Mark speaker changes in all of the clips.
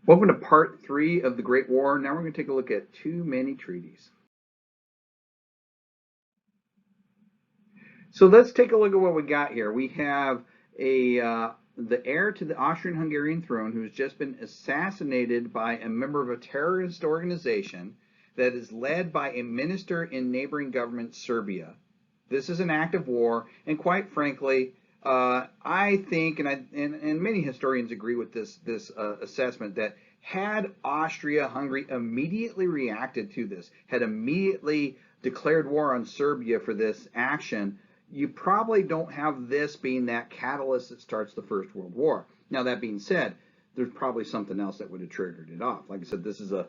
Speaker 1: Welcome to part 3 of the Great War. Now we're going to take a look at too many treaties. So let's take a look at what we got here. We have the heir to the Austrian-Hungarian throne who has just been assassinated by a member of a terrorist organization that is led by a minister in neighboring government Serbia. This is an act of war, and quite frankly, I think, and many historians agree with this assessment, that had Austria-Hungary immediately reacted to this, had immediately declared war on Serbia for this action, you probably don't have this being that catalyst that starts the First World War. Now, that being said, there's probably something else that would have triggered it off. Like I said, this is a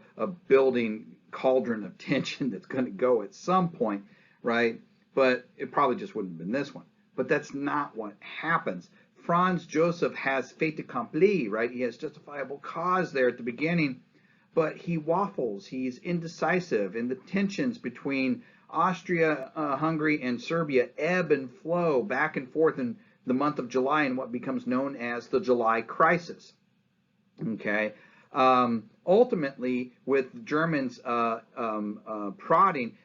Speaker 1: building cauldron of tension that's going to go at some point, right? But it probably just wouldn't have been this one. But that's not what happens. Franz Joseph has fait accompli, right? He has justifiable cause there at the beginning, but he waffles. He's indecisive, and the tensions between Austria, Hungary, and Serbia ebb and flow back and forth in the month of July in what becomes known as the July Crisis. Okay. Ultimately, with Germans prodding,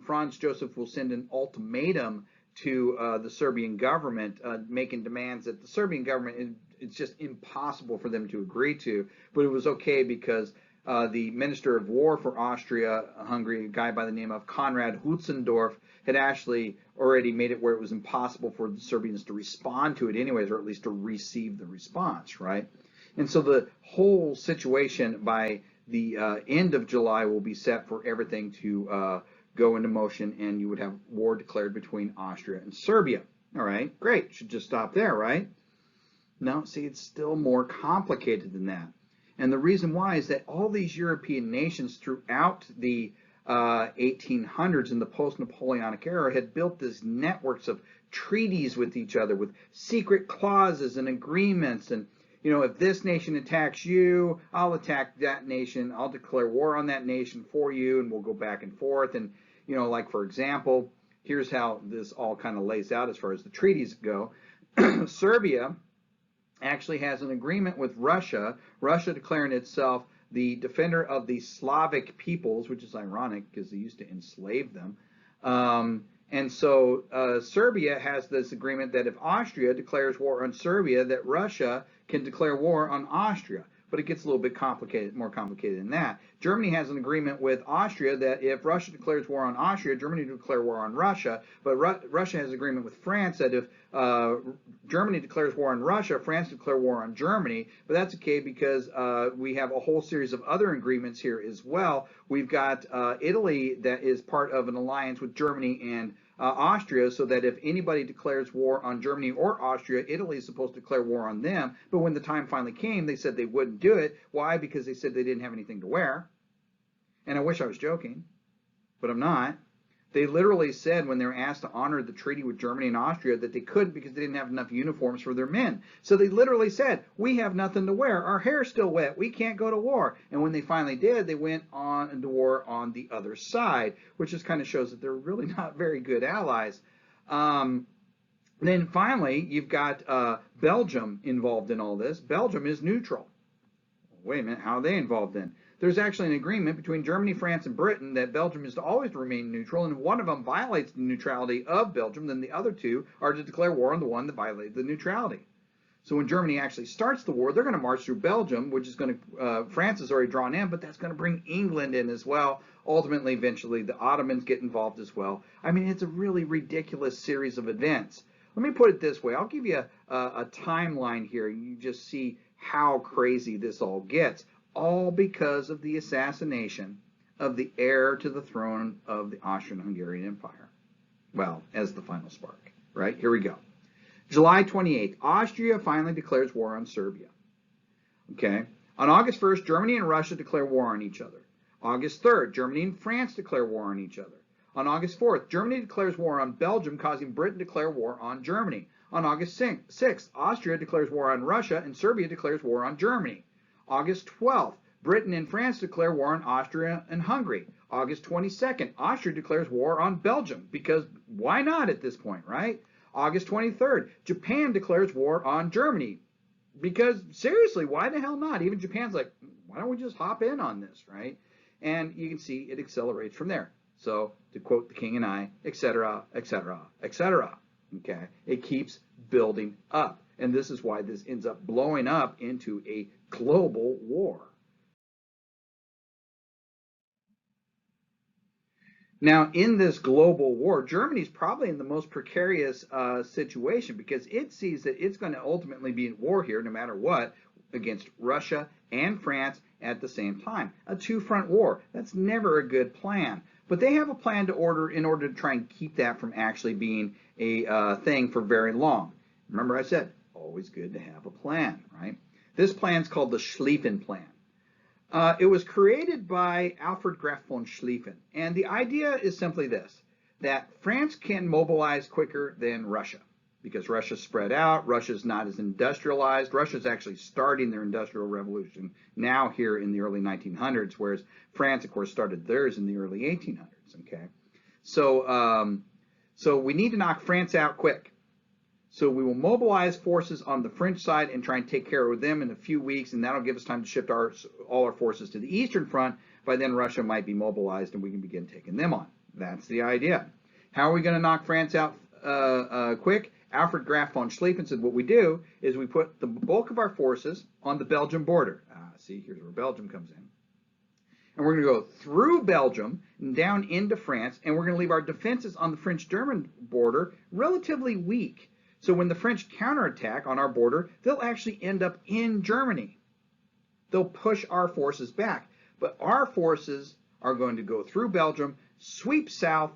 Speaker 1: Franz Joseph will send an ultimatum to the Serbian government, making demands that the Serbian government, it's just impossible for them to agree to. But it was okay because the Minister of War for Austria-Hungary, a guy by the name of Konrad Hutzendorf, had actually already made it where it was impossible for the Serbians to respond to it anyways, or at least to receive the response, right? And so the whole situation by the end of July will be set for everything to go into motion, and you would have war declared between Austria and Serbia. All right, great. Should just stop there, right? No, see, it's still more complicated than that. And the reason why is that all these European nations throughout the 1800s in the post-Napoleonic era had built these networks of treaties with each other with secret clauses and agreements. And, you know, if this nation attacks you, I'll attack that nation. I'll declare war on that nation for you, and we'll go back and forth. And, you know, like, for example, here's how this all kind of lays out as far as the treaties go. Serbia actually has an agreement with Russia, Russia declaring itself the defender of the Slavic peoples, which is ironic because they used to enslave them. And so Serbia has this agreement that if Austria declares war on Serbia, that Russia can declare war on Austria. But it gets a little bit complicated, more complicated than that. Germany has an agreement with Austria that if Russia declares war on Austria, Germany will declare war on Russia. But Russia has an agreement with France that if Germany declares war on Russia, France declare war on Germany. But that's okay because we have a whole series of other agreements here as well. We've got Italy that is part of an alliance with Germany and Austria, so that if anybody declares war on Germany or Austria, Italy is supposed to declare war on them. But when the time finally came, they said they wouldn't do it. Why? Because they said they didn't have anything to wear. And I wish I was joking, but I'm not. They literally said when they were asked to honor the treaty with Germany and Austria that they couldn't because they didn't have enough uniforms for their men. So they literally said, we have nothing to wear. Our hair's still wet. We can't go to war. And when they finally did, they went on to war on the other side, which just kind of shows that they're really not very good allies. Then finally, you've got Belgium involved in all this. Belgium is neutral. Wait a minute, how are they involved in? There's actually an agreement between Germany, France, and Britain that Belgium is to always remain neutral, and if one of them violates the neutrality of Belgium, then the other two are to declare war on the one that violated the neutrality. So when Germany actually starts the war, they're going to march through Belgium, which is going to, France is already drawn in, but that's going to bring England in as well. Ultimately, eventually, the Ottomans get involved as well. I mean, it's a really ridiculous series of events. Let me put it this way. I'll give you a timeline here. You just see how crazy this all gets. All because of the assassination of the heir to the throne of the Austrian-Hungarian Empire. Well, as the final spark, right? Here we go. July 28th, Austria finally declares war on Serbia. Okay. On August 1st, Germany and Russia declare war on each other. August 3rd, Germany and France declare war on each other. On August 4th, Germany declares war on Belgium, causing Britain to declare war on Germany. On August 6th, Austria declares war on Russia, and Serbia declares war on Germany. August 12th, Britain and France declare war on Austria and Hungary. August 22nd, Austria declares war on Belgium, because why not at this point, right? August 23rd, Japan declares war on Germany. Because seriously, why the hell not? Even Japan's like, why don't we just hop in on this, right? And you can see it accelerates from there. So to quote the king and I, etc., etc., etc. Okay, it keeps building up, and this is why this ends up blowing up into a global war. Now, in this global war, Germany's probably in the most precarious situation because it sees that it's going to ultimately be at war here, no matter what, against Russia and France at the same time. A two-front war. That's never a good plan. But they have a plan to order in order to try and keep that from actually being a thing for very long. Remember I said, always good to have a plan, right? This plan's called the Schlieffen Plan. It was created by Alfred Graf von Schlieffen, and the idea is simply this, that France can mobilize quicker than Russia, because Russia's spread out, Russia's not as industrialized, Russia's actually starting their industrial revolution now here in the early 1900s, whereas France, of course, started theirs in the early 1800s, okay? So we need to knock France out quick. So we will mobilize forces on the French side and try and take care of them in a few weeks, and that'll give us time to shift all our forces to the Eastern Front. By then, Russia might be mobilized, and we can begin taking them on. That's the idea. How are we going to knock France out quick? Alfred Graf von Schlieffen said what we do is we put the bulk of our forces on the Belgian border. See, here's where Belgium comes in. And we're going to go through Belgium and down into France, and we're going to leave our defenses on the French-German border relatively weak. So when the French counterattack on our border, they'll actually end up in Germany. They'll push our forces back. But our forces are going to go through Belgium, sweep south,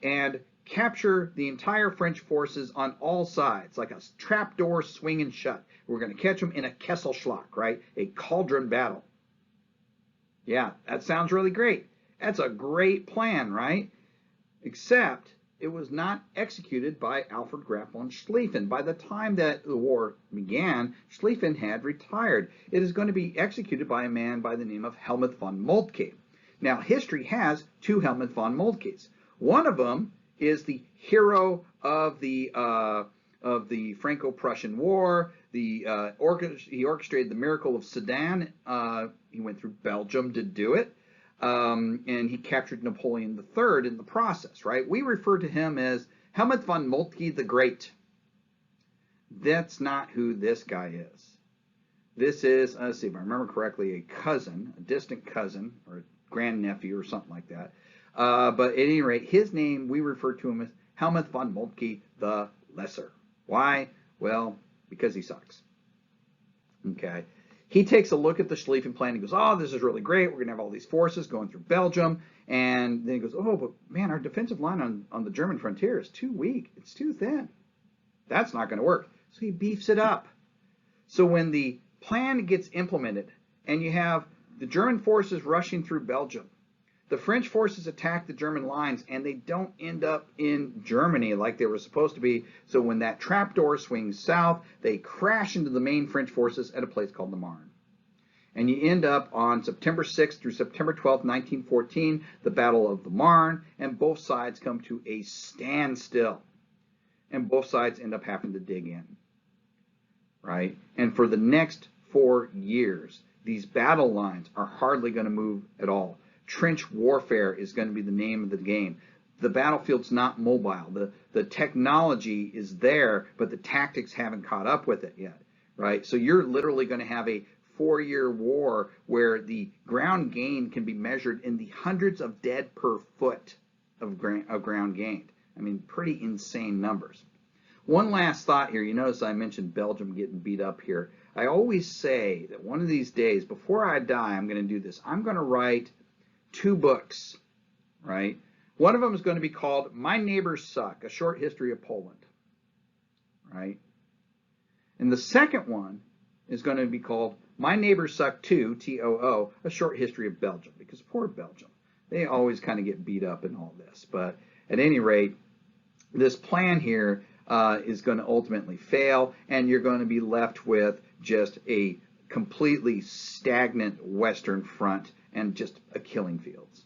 Speaker 1: and capture the entire French forces on all sides, like a trapdoor swinging shut. We're going to catch them in a Kesselschlag, right? A cauldron battle. Yeah, that sounds really great. That's a great plan, right? Except it was not executed by Alfred Graf von Schlieffen. By the time that the war began, Schlieffen had retired. It is going to be executed by a man by the name of Helmuth von Mulkey. Now, history has two Helmuth von Mulkeys. One of them is the hero of the Franco-Prussian War. He orchestrated the miracle of Sedan. He went through Belgium to do it. And he captured Napoleon III in the process, right? We refer to him as Helmuth von Moltke the Great. That's not who this guy is. This is, let's see if I remember correctly, a cousin, a distant cousin, or a grandnephew or something like that. But at any rate, his name, we refer to him as Helmuth von Moltke the Lesser. Why? Well, because he sucks. Okay. He takes a look at the Schlieffen Plan and goes, oh, this is really great. We're going to have all these forces going through Belgium. And then he goes, oh, but man, our defensive line on the German frontier is too weak. It's too thin. That's not going to work. So he beefs it up. So when the plan gets implemented and you have the German forces rushing through Belgium, the French forces attack the German lines and they don't end up in Germany like they were supposed to be. So when that trapdoor swings south, they crash into the main French forces at a place called the Marne. And you end up on September 6th through September 12th, 1914, the Battle of the Marne, and both sides come to a standstill. And both sides end up having to dig in, right? And for the next 4 years, these battle lines are hardly going to move at all. Trench warfare is going to be the name of the game. The battlefield's not mobile. The technology is there, but the tactics haven't caught up with it yet, right? So you're literally going to have a 4-year war where the ground gain can be measured in the hundreds of dead per foot of ground gained. I mean, pretty insane numbers. One last thought here. You notice I mentioned Belgium getting beat up here. I always say that one of these days, before I die, I'm going to do this. I'm going to write 2 books, right? One of them is going to be called My Neighbors Suck, A Short History of Poland, right? And the second one is going to be called My Neighbors Suck Too, T-O-O, A Short History of Belgium, because poor Belgium. They always kind of get beat up in all this. But at any rate, this plan here is going to ultimately fail, and you're going to be left with just a completely stagnant Western Front and just a killing fields.